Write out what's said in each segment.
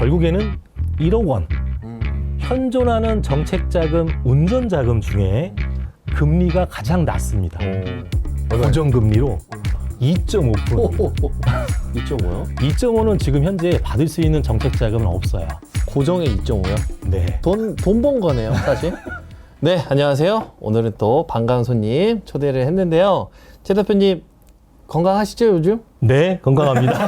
결국에는 1억 원. 현존하는 정책자금, 운전자금 중에 금리가 가장 낮습니다. 고정금리로 2.5%. 2.5요? 2.5는 지금 현재 받을 수 있는 정책자금은 없어요. 고정의 2.5요? 네. 돈 번 거네요, 사실. 네, 안녕하세요. 오늘은 또 반가운 손님 초대를 했는데요. 최 대표님, 건강하시죠, 요즘? 네, 건강합니다.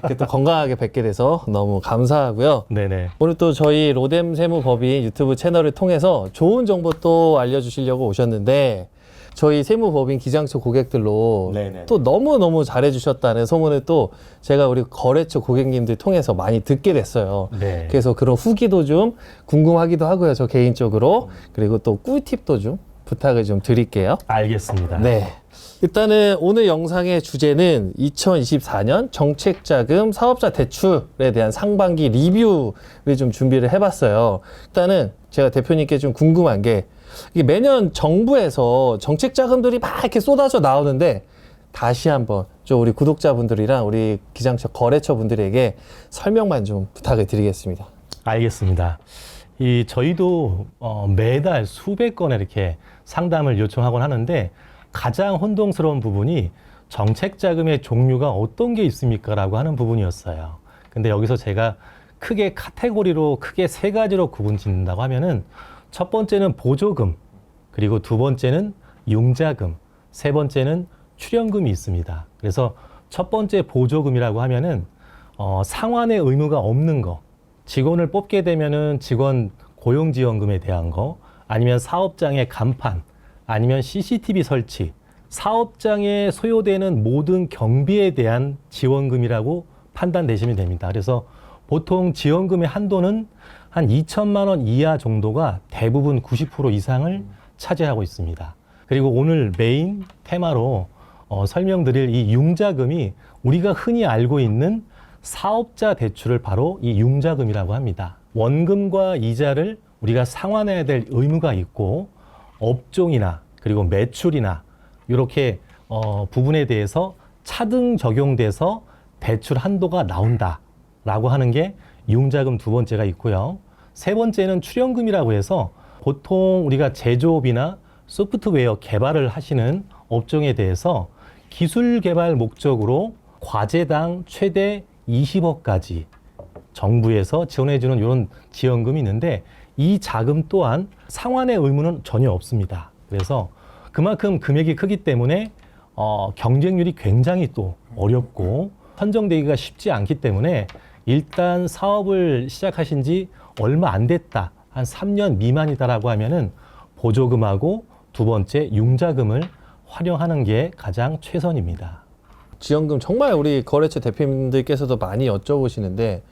이렇게 또 건강하게 뵙게 돼서 너무 감사하고요. 네네. 오늘 또 저희 로뎀 세무법인 유튜브 채널을 통해서 좋은 정보 또 알려주시려고 오셨는데, 저희 세무법인 기장처 고객들로 네네. 또 너무너무 잘해주셨다는 소문을 또 제가 우리 거래처 고객님들 통해서 많이 듣게 됐어요. 네. 그래서 그런 후기도 좀 궁금하기도 하고요, 저 개인적으로. 그리고 또 꿀팁도 좀 부탁을 좀 드릴게요. 알겠습니다. 네. 일단은 오늘 영상의 주제는 2024년 정책자금 사업자 대출에 대한 상반기 리뷰를 좀 준비를 해봤어요. 일단은 제가 대표님께 좀 궁금한 게, 이게 매년 정부에서 정책자금들이 막 이렇게 쏟아져 나오는데, 다시 한번 좀 우리 구독자분들이랑 우리 기장처 거래처 분들에게 설명만 좀 부탁을 드리겠습니다. 알겠습니다. 저희도 매달 수백 건의 이렇게 상담을 요청하곤 하는데, 가장 혼동스러운 부분이 정책자금의 종류가 어떤 게 있습니까? 라고 하는 부분이었어요. 근데 여기서 제가 크게 카테고리로 크게 세 가지로 구분 짓는다고 하면은, 첫 번째는 보조금, 그리고 두 번째는 융자금, 세 번째는 출연금이 있습니다. 그래서 첫 번째 보조금이라고 하면은 상환의 의무가 없는 거, 직원을 뽑게 되면은 직원 고용지원금에 대한 거, 아니면 사업장의 간판, 아니면 CCTV 설치, 사업장에 소요되는 모든 경비에 대한 지원금이라고 판단되시면 됩니다. 그래서 보통 지원금의 한도는 한 2천만 원 이하 정도가 대부분 90% 이상을 차지하고 있습니다. 그리고 오늘 메인 테마로 설명드릴 이 융자금이 우리가 흔히 알고 있는 사업자 대출을 바로 이 융자금이라고 합니다. 원금과 이자를 우리가 상환해야 될 의무가 있고, 업종이나 그리고 매출이나 이렇게 부분에 대해서 차등 적용돼서 대출 한도가 나온다라고 하는 게 융자금 두 번째가 있고요. 세 번째는 출연금이라고 해서 보통 우리가 제조업이나 소프트웨어 개발을 하시는 업종에 대해서 기술 개발 목적으로 과제당 최대 20억까지 정부에서 지원해주는 이런 지원금이 있는데, 이 자금 또한 상환의 의무는 전혀 없습니다. 그래서 그만큼 금액이 크기 때문에 경쟁률이 굉장히 또 어렵고 선정되기가 쉽지 않기 때문에, 일단 사업을 시작하신 지 얼마 안 됐다, 한 3년 미만이다라고 하면은 보조금하고 두 번째 융자금을 활용하는 게 가장 최선입니다. 지원금 정말 우리 거래처 대표님들께서도 많이 여쭤보시는데,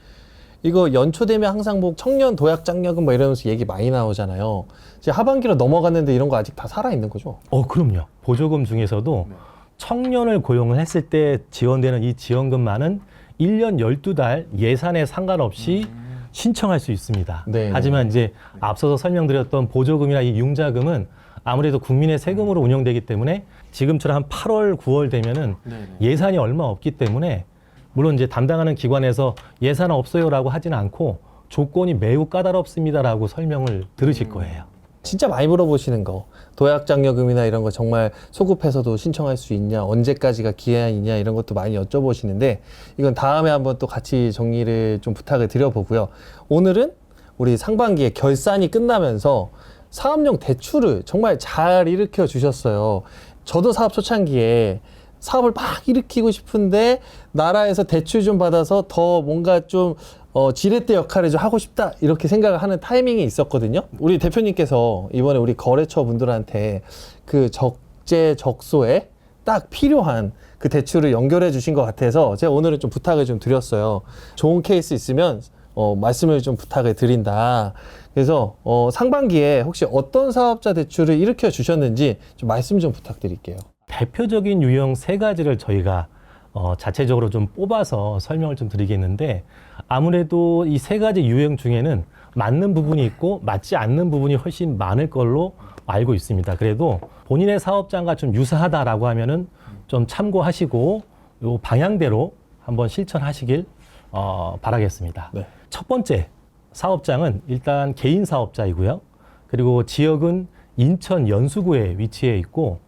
이거 연초되면 항상 뭐 청년 도약 장려금 뭐 이러면서 얘기 많이 나오잖아요. 이제 하반기로 넘어갔는데 이런 거 아직 다 살아있는 거죠? 그럼요. 보조금 중에서도 청년을 고용을 했을 때 지원되는 이 지원금만은 1년 12달 예산에 상관없이 신청할 수 있습니다. 네. 하지만 이제 앞서서 설명드렸던 보조금이나 이 융자금은 아무래도 국민의 세금으로 운영되기 때문에 지금처럼 한 8월, 9월 되면은 예산이 얼마 없기 때문에, 물론 이제 담당하는 기관에서 예산 없어요라고 하지는 않고 조건이 매우 까다롭습니다라고 설명을 들으실 거예요. 진짜 많이 물어보시는 거, 도약장려금이나 이런 거 정말 소급해서도 신청할 수 있냐, 언제까지가 기한이냐, 이런 것도 많이 여쭤보시는데, 이건 다음에 한번 또 같이 정리를 좀 부탁을 드려보고요. 오늘은 우리 상반기에 결산이 끝나면서 사업용 대출을 정말 잘 일으켜 주셨어요. 저도 사업 초창기에 사업을 막 일으키고 싶은데 나라에서 대출 좀 받아서 더 뭔가 좀 지렛대 역할을 좀 하고 싶다, 이렇게 생각을 하는 타이밍이 있었거든요. 우리 대표님께서 이번에 우리 거래처 분들한테 그 적재적소에 딱 필요한 그 대출을 연결해 주신 것 같아서 제가 오늘은 좀 부탁을 좀 드렸어요. 좋은 케이스 있으면 말씀을 좀 부탁을 드린다. 그래서 상반기에 혹시 어떤 사업자 대출을 일으켜 주셨는지 좀 말씀 좀 부탁드릴게요. 대표적인 유형 세 가지를 저희가 자체적으로 좀 뽑아서 설명을 좀 드리겠는데, 아무래도 이 세 가지 유형 중에는 맞는 부분이 있고 맞지 않는 부분이 훨씬 많을 걸로 알고 있습니다. 그래도 본인의 사업장과 좀 유사하다라고 하면은 좀 참고하시고 요 방향대로 한번 실천하시길 바라겠습니다. 네. 첫 번째 사업장은 일단 개인 사업자이고요. 그리고 지역은 인천 연수구에 위치해 있고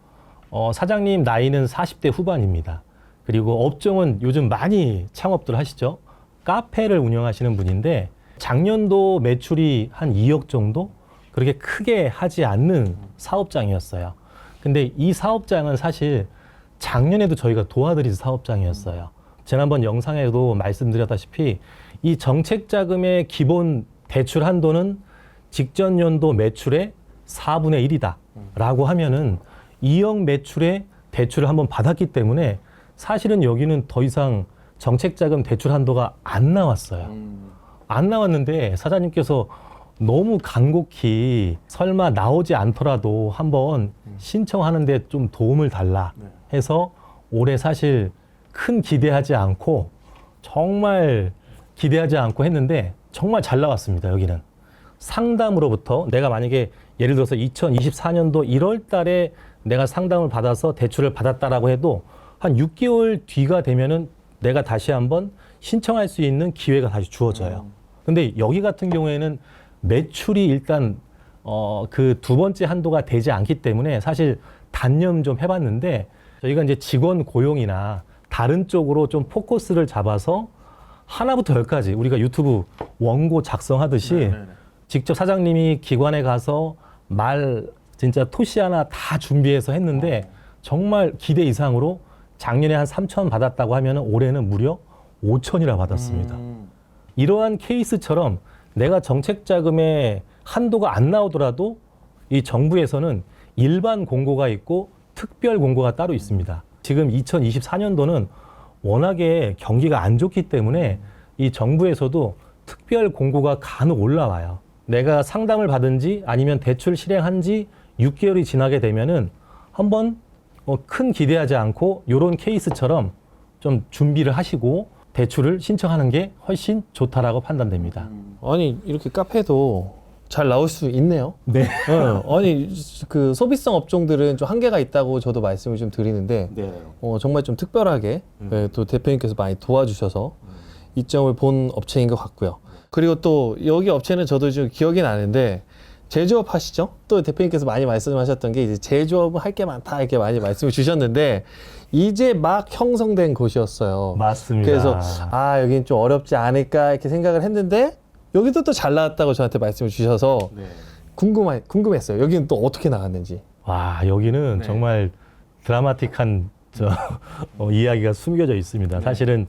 사장님 나이는 40대 후반입니다. 그리고 업종은 요즘 많이 창업들 하시죠. 카페를 운영하시는 분인데 작년도 매출이 한 2억 정도 그렇게 크게 하지 않는 사업장이었어요. 근데 이 사업장은 사실 작년에도 저희가 도와드린 사업장이었어요. 지난번 영상에도 말씀드렸다시피 이 정책자금의 기본 대출 한도는 직전 연도 매출의 4분의 1이다 라고 하면은 2억 매출의 대출을 한번 받았기 때문에 사실은 여기는 더 이상 정책자금 대출 한도가 안 나왔어요. 안 나왔는데 사장님께서 너무 간곡히 설마 나오지 않더라도 한번 신청하는데 좀 도움을 달라 해서 올해 사실 큰 기대하지 않고 정말 기대하지 않고 했는데 정말 잘 나왔습니다. 여기는 상담으로부터 내가 만약에 예를 들어서 2024년도 1월 달에 내가 상담을 받아서 대출을 받았다라고 해도 한 6개월 뒤가 되면은 내가 다시 한번 신청할 수 있는 기회가 다시 주어져요. 근데 여기 같은 경우에는 매출이 일단 그 두 번째 한도가 되지 않기 때문에 사실 단념 좀 해봤는데 저희가 이제 직원 고용이나 다른 쪽으로 좀 포커스를 잡아서 하나부터 열까지 우리가 유튜브 원고 작성하듯이 직접 사장님이 기관에 가서 말 진짜 토시 하나 다 준비해서 했는데 정말 기대 이상으로 작년에 한 3천 받았다고 하면 올해는 무려 5천이나 받았습니다. 이러한 케이스처럼 내가 정책자금의 한도가 안 나오더라도 이 정부에서는 일반 공고가 있고 특별 공고가 따로 있습니다. 지금 2024년도는 워낙에 경기가 안 좋기 때문에 이 정부에서도 특별 공고가 간혹 올라와요. 내가 상담을 받은 지 아니면 대출 실행한 지 6개월이 지나게 되면은 한번 큰 기대하지 않고 이런 케이스처럼 좀 준비를 하시고 대출을 신청하는 게 훨씬 좋다라고 판단됩니다. 아니 이렇게 카페도 잘 나올 수 있네요. 네. 아니 그 소비성 업종들은 좀 한계가 있다고 저도 말씀을 좀 드리는데 정말 좀 특별하게 또 대표님께서 많이 도와주셔서 이점을 본 업체인 것 같고요. 그리고 또 여기 업체는 저도 좀 기억이 나는데 제조업 하시죠? 또 대표님께서 많이 말씀하셨던 게 이제 제조업은 할 게 많다 이렇게 많이 말씀을 주셨는데 이제 막 형성된 곳이었어요. 맞습니다. 그래서 여긴 좀 어렵지 않을까 이렇게 생각을 했는데 여기도 또 잘 나왔다고 저한테 말씀을 주셔서 궁금했어요. 여기는 또 어떻게 나갔는지. 와, 여기는 정말 드라마틱한 이야기가 숨겨져 있습니다. 사실은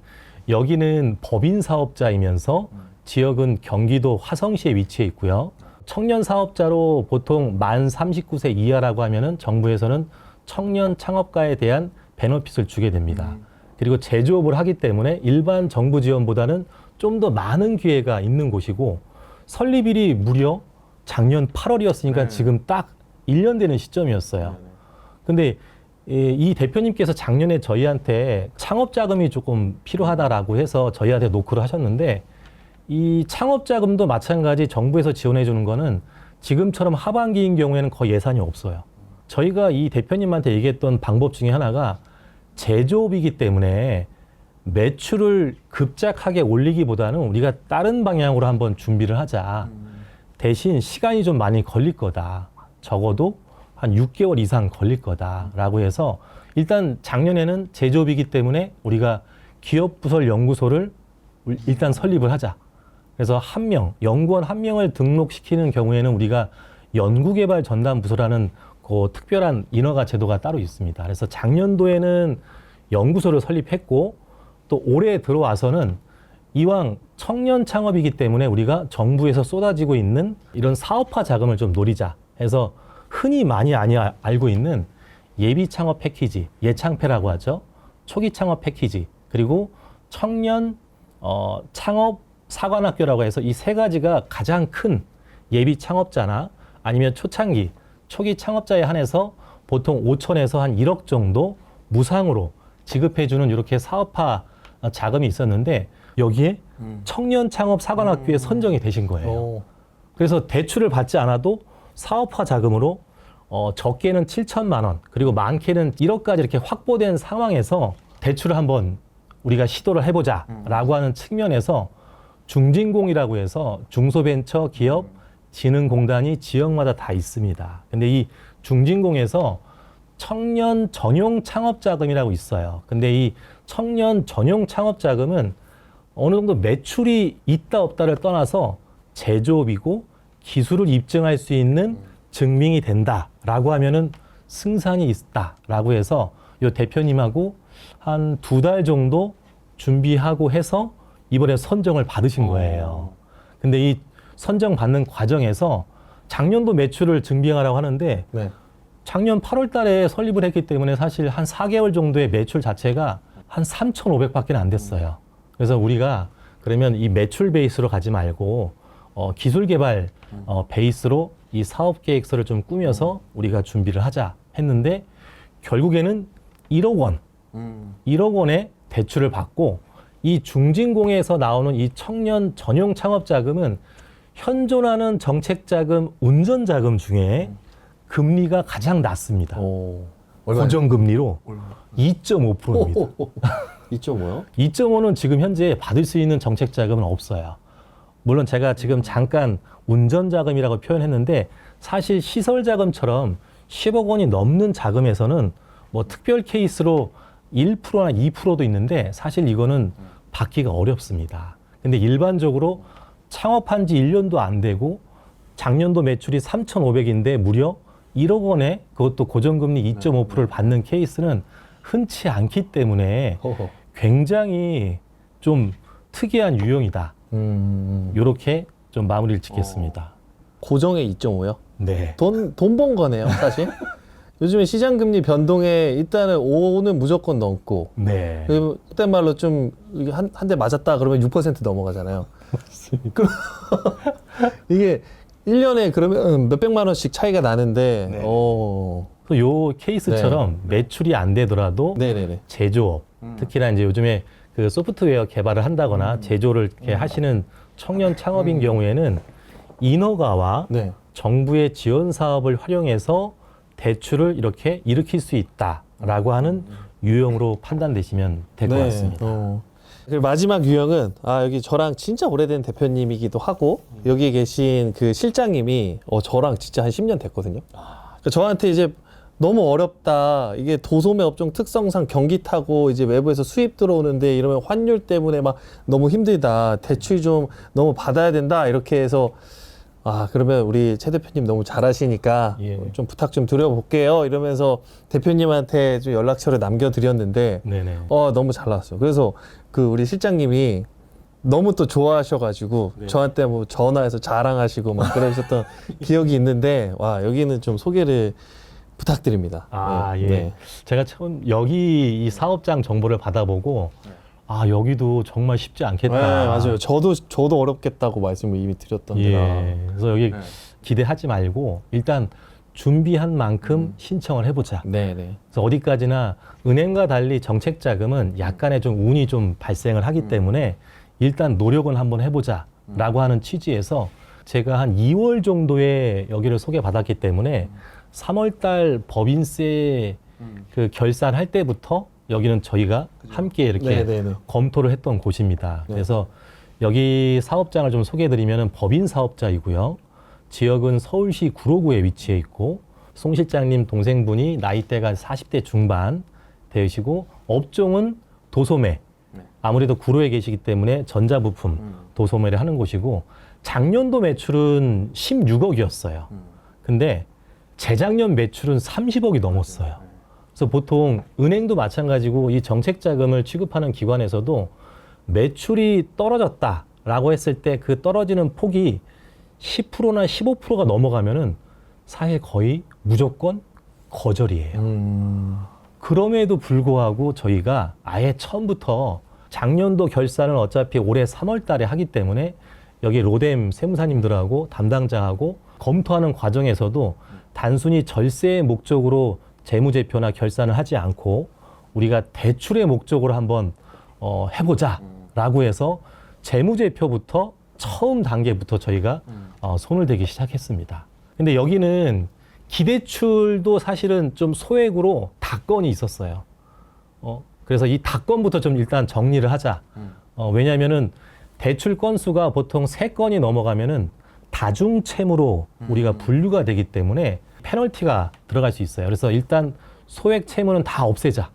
여기는 법인 사업자이면서 지역은 경기도 화성시에 위치해 있고요. 청년 사업자로 보통 만 39세 이하라고 하면은 정부에서는 청년 창업가에 대한 베너핏을 주게 됩니다. 그리고 제조업을 하기 때문에 일반 정부 지원보다는 좀 더 많은 기회가 있는 곳이고 설립일이 무려 작년 8월이었으니까 지금 딱 1년 되는 시점이었어요. 근데 이 대표님께서 작년에 저희한테 창업 자금이 조금 필요하다라고 해서 저희한테 노크를 하셨는데 이 창업 자금도 마찬가지 정부에서 지원해 주는 거는 지금처럼 하반기인 경우에는 거의 예산이 없어요. 저희가 이 대표님한테 얘기했던 방법 중에 하나가 제조업이기 때문에 매출을 급작하게 올리기보다는 우리가 다른 방향으로 한번 준비를 하자. 대신 시간이 좀 많이 걸릴 거다. 적어도 한 6개월 이상 걸릴 거다라고 해서 일단 작년에는 제조업이기 때문에 우리가 기업부설 연구소를 일단 설립을 하자. 그래서 연구원 한 명을 등록시키는 경우에는 우리가 연구개발 전담부서라는 그 특별한 인허가 제도가 따로 있습니다. 그래서 작년도에는 연구소를 설립했고 또 올해 들어와서는 이왕 청년 창업이기 때문에 우리가 정부에서 쏟아지고 있는 이런 사업화 자금을 좀 노리자 해서 흔히 많이 알고 있는 예비 창업 패키지, 예창패라고 하죠. 초기 창업 패키지, 그리고 청년 창업 사관학교라고 해서 이 세 가지가 가장 큰 예비 창업자나 아니면 초기 창업자에 한해서 보통 5천에서 한 1억 정도 무상으로 지급해주는 이렇게 사업화 자금이 있었는데 여기에 청년 창업 사관학교에 선정이 되신 거예요. 그래서 대출을 받지 않아도 사업화 자금으로 적게는 7천만 원, 그리고 많게는 1억까지 이렇게 확보된 상황에서 대출을 한번 우리가 시도를 해보자라고 하는 측면에서 중진공이라고 해서 중소벤처기업진흥공단이 지역마다 다 있습니다. 근데 이 중진공에서 청년 전용 창업자금이라고 있어요. 근데 이 청년 전용 창업자금은 어느 정도 매출이 있다 없다를 떠나서 제조업이고 기술을 입증할 수 있는 증명이 된다라고 하면은 승산이 있다라고 해서 이 대표님하고 한 2달 정도 준비하고 해서 이번에 선정을 받으신 거예요. 근데 이 선정 받는 과정에서 작년도 매출을 증빙하라고 하는데 네. 작년 8월 달에 설립을 했기 때문에 사실 한 4개월 정도의 매출 자체가 한 3,500밖에 안 됐어요. 그래서 우리가 그러면 이 매출 베이스로 가지 말고 기술 개발 베이스로 이 사업 계획서를 좀 꾸며서 우리가 준비를 하자 했는데 결국에는 1억 원, 1억 원의 대출을 받고 이 중진공에서 나오는 이 청년 전용 창업 자금은 현존하는 정책 자금, 운전 자금 중에 금리가 가장 낮습니다. 고정 금리로 2.5%입니다. 2.5요? 2.5는 지금 현재 받을 수 있는 정책 자금은 없어요. 물론 제가 지금 잠깐 운전 자금이라고 표현했는데 사실 시설 자금처럼 10억 원이 넘는 자금에서는 뭐 특별 케이스로 1%나 2%도 있는데 사실 이거는 받기가 어렵습니다. 근데 일반적으로 창업한 지 1년도 안 되고 작년도 매출이 3,500인데 무려 1억 원에 그것도 고정금리 2.5%를 받는 케이스는 흔치 않기 때문에 굉장히 좀 특이한 유형이다. 이렇게 좀 마무리를 짓겠습니다. 고정에 2.5요? 네. 돈 번 거네요, 사실. 요즘에 시장 금리 변동에 일단은 5는 무조건 넘고, 네. 그때 말로 좀 한 대 맞았다 그러면 6% 넘어가잖아요. 맞습니다. 이게 1년에 그러면 몇백만 원씩 차이가 나는데, 네. 요 케이스처럼 매출이 안 되더라도 네네네. 제조업, 특히나 이제 요즘에 그 소프트웨어 개발을 한다거나 제조를 이렇게 하시는 청년 창업인 경우에는 인허가와 네. 정부의 지원 사업을 활용해서 대출을 이렇게 일으킬 수 있다라고 하는 유형으로 판단되시면 될 것 같습니다. 그리고 마지막 유형은 여기 저랑 진짜 오래된 대표님이기도 하고 여기 계신 그 실장님이 저랑 진짜 한 10년 됐거든요. 그러니까 저한테 이제 너무 어렵다. 이게 도소매 업종 특성상 경기 타고 이제 외부에서 수입 들어오는데 이러면 환율 때문에 막 너무 힘들다. 대출 좀 너무 받아야 된다. 이렇게 해서 그러면 우리 최 대표님 너무 잘하시니까 좀 부탁 좀 드려볼게요. 이러면서 대표님한테 좀 연락처를 남겨드렸는데 네네. 너무 잘 나왔어요. 그래서 그 우리 실장님이 너무 또 좋아하셔가지고 저한테 뭐 전화해서 자랑하시고 막 그러셨던 기억이 있는데 여기는 좀 소개를 부탁드립니다. 예. 제가 처음 여기 이 사업장 정보를 받아보고 여기도 정말 쉽지 않겠다. 네, 맞아요. 저도 어렵겠다고 말씀을 이미 드렸던데라. 그래서 여기 기대하지 말고 일단 준비한 만큼 신청을 해보자. 네네. 그래서 어디까지나 은행과 달리 정책 자금은 약간의 좀 운이 좀 발생을 하기 때문에 일단 노력은 한번 해보자라고 하는 취지에서 제가 한 2월 정도에 여기를 소개받았기 때문에 3월달 법인세 그 결산할 때부터 여기는 저희가 함께 이렇게 검토를 했던 곳입니다. 그래서 여기 사업장을 좀 소개해드리면 법인 사업자이고요. 지역은 서울시 구로구에 위치해 있고 송 실장님 동생분이 나이대가 40대 중반 되시고 업종은 도소매. 아무래도 구로에 계시기 때문에 전자부품 도소매를 하는 곳이고 작년도 매출은 16억이었어요. 근데 재작년 매출은 30억이 넘었어요. 그래서 보통 은행도 마찬가지고 이 정책 자금을 취급하는 기관에서도 매출이 떨어졌다라고 했을 때 그 떨어지는 폭이 10%나 15%가 넘어가면은 사실 거의 무조건 거절이에요. 그럼에도 불구하고 저희가 아예 처음부터 작년도 결산을 어차피 올해 3월 달에 하기 때문에 여기 로뎀 세무사님들하고 담당자하고 검토하는 과정에서도 단순히 절세의 목적으로 재무제표나 결산을 하지 않고 우리가 대출의 목적으로 한번 해보자라고 해서 재무제표부터 처음 단계부터 저희가 손을 대기 시작했습니다. 근데 여기는 기대출도 사실은 좀 소액으로 다건이 있었어요. 그래서 이 다건부터 좀 일단 정리를 하자. 왜냐하면은 대출 건수가 보통 3건이 넘어가면은 다중 채무로 우리가 분류가 되기 때문에 페널티가 들어갈 수 있어요. 그래서 일단 소액 채무는 다 없애자.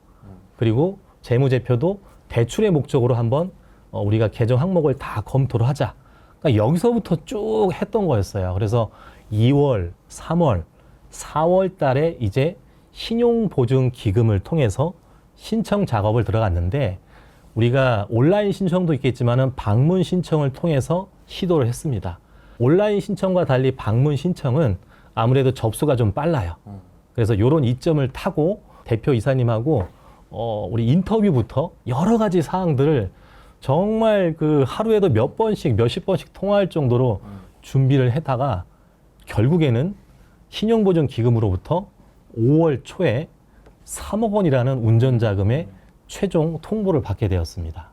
그리고 재무제표도 대출의 목적으로 한번 우리가 개정 항목을 다 검토를 하자. 그러니까 여기서부터 쭉 했던 거였어요. 그래서 2월, 3월, 4월 달에 이제 신용보증기금을 통해서 신청 작업을 들어갔는데 우리가 온라인 신청도 있겠지만은 방문 신청을 통해서 시도를 했습니다. 온라인 신청과 달리 방문 신청은 아무래도 접수가 좀 빨라요. 그래서 이런 이점을 타고 대표 이사님하고 우리 인터뷰부터 여러 가지 사항들을 정말 그 하루에도 몇 번씩 몇십 번씩 통화할 정도로 준비를 했다가 결국에는 신용보증기금으로부터 5월 초에 3억 원이라는 운전자금의 최종 통보를 받게 되었습니다.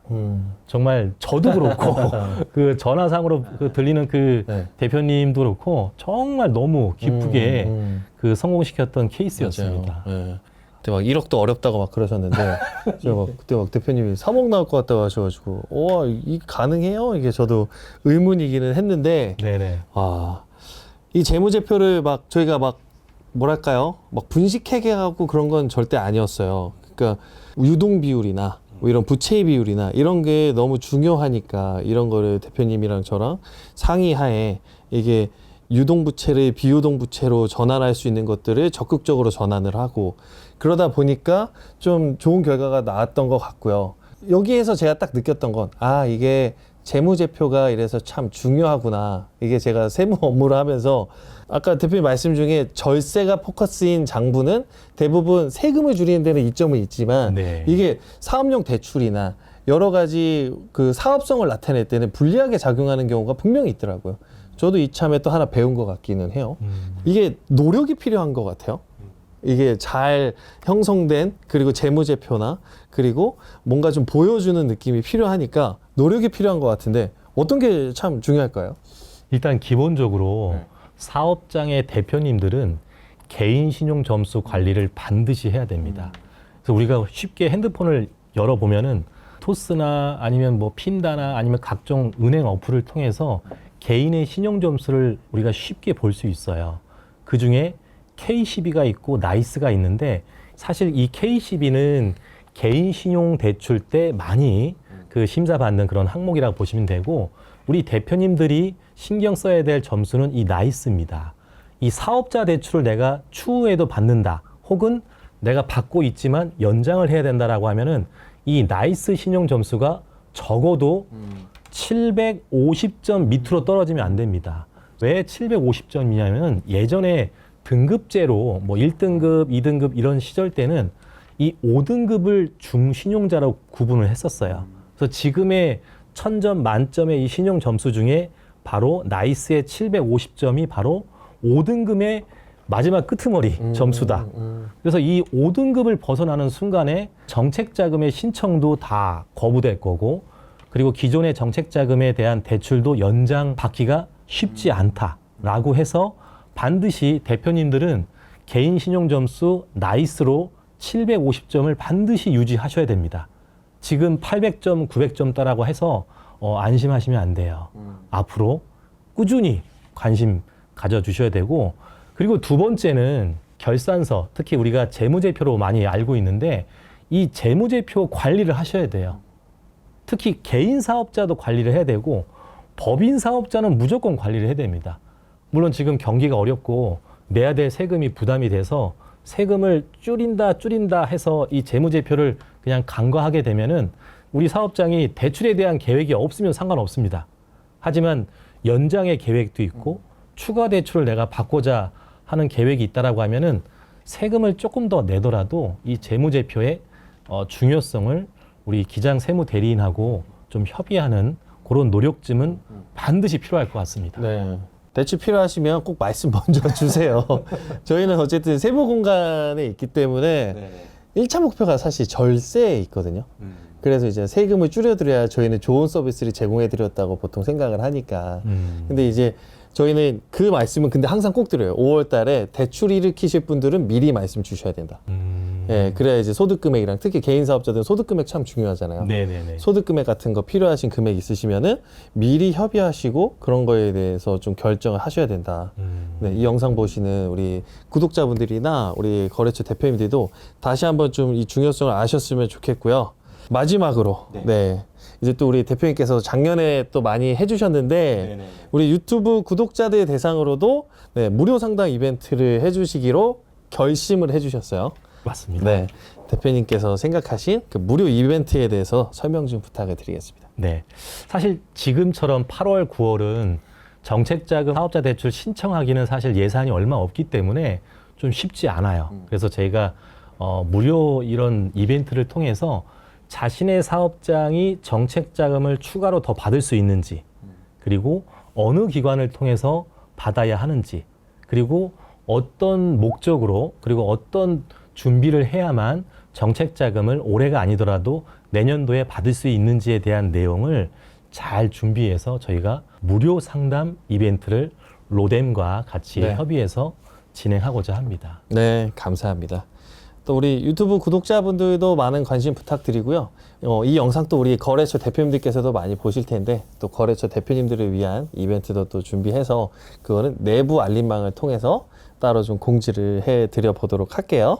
정말 저도 그렇고 그 전화상으로 그 들리는 그 네. 대표님도 그렇고 정말 너무 기쁘게 그 성공시켰던 케이스였습니다. 맞아요. 네. 그때 막 1억도 어렵다고 막 그러셨는데 제가 막 그때 막 대표님이 3억 나올 것 같다고 하셔가지고 이 가능해요? 이게 저도 의문이기는 했는데 네네. 이 재무제표를 막 저희가 막 뭐랄까요? 막 분식회계하고 그런 건 절대 아니었어요. 그러니까 유동 비율이나 뭐 이런 부채 비율이나 이런 게 너무 중요하니까 이런 거를 대표님이랑 저랑 상의하에 이게 유동 부채를 비유동 부채로 전환할 수 있는 것들을 적극적으로 전환을 하고 그러다 보니까 좀 좋은 결과가 나왔던 것 같고요. 여기에서 제가 딱 느꼈던 건 이게 재무제표가 이래서 참 중요하구나. 이게 제가 세무 업무를 하면서 아까 대표님 말씀 중에 절세가 포커스인 장부는 대부분 세금을 줄이는 데는 이점은 있지만 네. 이게 사업용 대출이나 여러 가지 그 사업성을 나타낼 때는 불리하게 작용하는 경우가 분명히 있더라고요. 저도 이참에 또 하나 배운 것 같기는 해요. 이게 노력이 필요한 것 같아요. 이게 잘 형성된 그리고 재무제표나 그리고 뭔가 좀 보여주는 느낌이 필요하니까 노력이 필요한 것 같은데 어떤 게 참 중요할까요? 일단 기본적으로 사업장의 대표님들은 개인 신용 점수 관리를 반드시 해야 됩니다. 그래서 우리가 쉽게 핸드폰을 열어보면은 토스나 아니면 뭐 핀다나 아니면 각종 은행 어플을 통해서 개인의 신용 점수를 우리가 쉽게 볼 수 있어요. 그 중에 K12가 있고 나이스가 있는데 사실 이 K12는 개인 신용 대출 때 많이 그 심사받는 그런 항목이라고 보시면 되고 우리 대표님들이 신경 써야 될 점수는 이 나이스입니다. 이 사업자 대출을 내가 추후에도 받는다 혹은 내가 받고 있지만 연장을 해야 된다라고 하면은 이 나이스 신용 점수가 적어도 750점 밑으로 떨어지면 안 됩니다. 왜 750점이냐면은 예전에 등급제로 뭐 1등급, 2등급 이런 시절 때는 이 5등급을 중신용자로 구분을 했었어요. 그래서 지금의 1000점 만점의 이 신용 점수 중에 바로 나이스의 750점이 바로 5등급의 마지막 끄트머리 점수다. 그래서 이 5등급을 벗어나는 순간에 정책자금의 신청도 다 거부될 거고 그리고 기존의 정책자금에 대한 대출도 연장받기가 쉽지 않다라고 해서 반드시 대표님들은 개인 신용 점수 나이스로 750점을 반드시 유지하셔야 됩니다. 지금 800점, 900점 따라고 해서 안심하시면 안 돼요. 앞으로 꾸준히 관심 가져주셔야 되고 그리고 두 번째는 결산서, 특히 우리가 재무제표로 많이 알고 있는데 이 재무제표 관리를 하셔야 돼요. 특히 개인 사업자도 관리를 해야 되고 법인 사업자는 무조건 관리를 해야 됩니다. 물론 지금 경기가 어렵고 내야 될 세금이 부담이 돼서 세금을 줄인다 해서 이 재무제표를 그냥 간과하게 되면은 우리 사업장이 대출에 대한 계획이 없으면 상관없습니다. 하지만 연장의 계획도 있고 추가 대출을 내가 받고자 하는 계획이 있다라고 하면은 세금을 조금 더 내더라도 이 재무제표의 중요성을 우리 기장 세무 대리인하고 좀 협의하는 그런 노력쯤은 반드시 필요할 것 같습니다. 네. 대출 필요하시면 꼭 말씀 먼저 주세요. 저희는 어쨌든 세무 공간에 있기 때문에 1차 목표가 사실 절세에 있거든요. 그래서 이제 세금을 줄여드려야 저희는 좋은 서비스를 제공해드렸다고 보통 생각을 하니까. 근데 이제 저희는 그 말씀은 근데 항상 꼭 드려요. 5월 달에 대출 일으키실 분들은 미리 말씀 주셔야 된다. 예, 그래야 이제 소득 금액이랑 특히 개인 사업자들은 소득 금액 참 중요하잖아요. 네네네. 소득 금액 같은 거 필요하신 금액 있으시면은 미리 협의하시고 그런 거에 대해서 좀 결정을 하셔야 된다. 네, 이 영상 보시는 우리 구독자분들이나 우리 거래처 대표님들도 다시 한번 좀 이 중요성을 아셨으면 좋겠고요. 마지막으로 네. 이제 또 우리 대표님께서 작년에 또 많이 해주셨는데 네네. 우리 유튜브 구독자들 대상으로도 네, 무료 상담 이벤트를 해주시기로 결심을 해주셨어요. 맞습니다. 네, 대표님께서 생각하신 그 무료 이벤트에 대해서 설명 좀 부탁을 드리겠습니다. 네. 사실 지금처럼 8월, 9월은 정책자금 사업자 대출 신청하기는 사실 예산이 얼마 없기 때문에 좀 쉽지 않아요. 그래서 저희가 무료 이런 이벤트를 통해서 자신의 사업장이 정책자금을 추가로 더 받을 수 있는지, 그리고 어느 기관을 통해서 받아야 하는지, 그리고 어떤 목적으로, 그리고 어떤 준비를 해야만 정책자금을 올해가 아니더라도 내년도에 받을 수 있는지에 대한 내용을 잘 준비해서 저희가 무료 상담 이벤트를 로뎀과 같이 네. 협의해서 진행하고자 합니다. 네, 감사합니다. 또 우리 유튜브 구독자분들도 많은 관심 부탁드리고요. 이 영상 또 우리 거래처 대표님들께서도 많이 보실 텐데 또 거래처 대표님들을 위한 이벤트도 또 준비해서 그거는 내부 알림망을 통해서 따로 좀 공지를 해드려 보도록 할게요.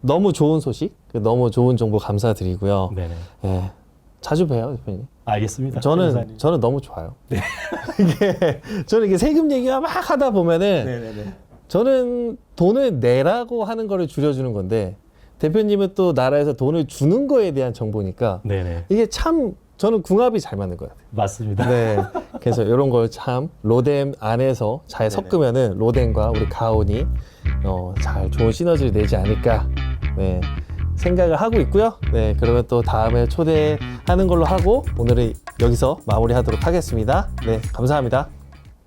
너무 좋은 소식, 너무 좋은 정보 감사드리고요. 네네. 예, 자주 봬요, 대표님. 알겠습니다. 저는 너무 좋아요. 저는 이게 세금 얘기가 막 하다 보면은 네네네. 저는 돈을 내라고 하는 거를 줄여주는 건데 대표님은 또 나라에서 돈을 주는 거에 대한 정보니까 네네. 이게 참 저는 궁합이 잘 맞는 것 같아요. 맞습니다. 네. 그래서 이런 걸 참 로뎀 안에서 잘 섞으면은 로뎀과 우리 가온이 잘 좋은 시너지를 내지 않을까 네, 생각을 하고 있고요. 네, 그러면 또 다음에 초대하는 걸로 하고 오늘은 여기서 마무리하도록 하겠습니다. 네, 감사합니다.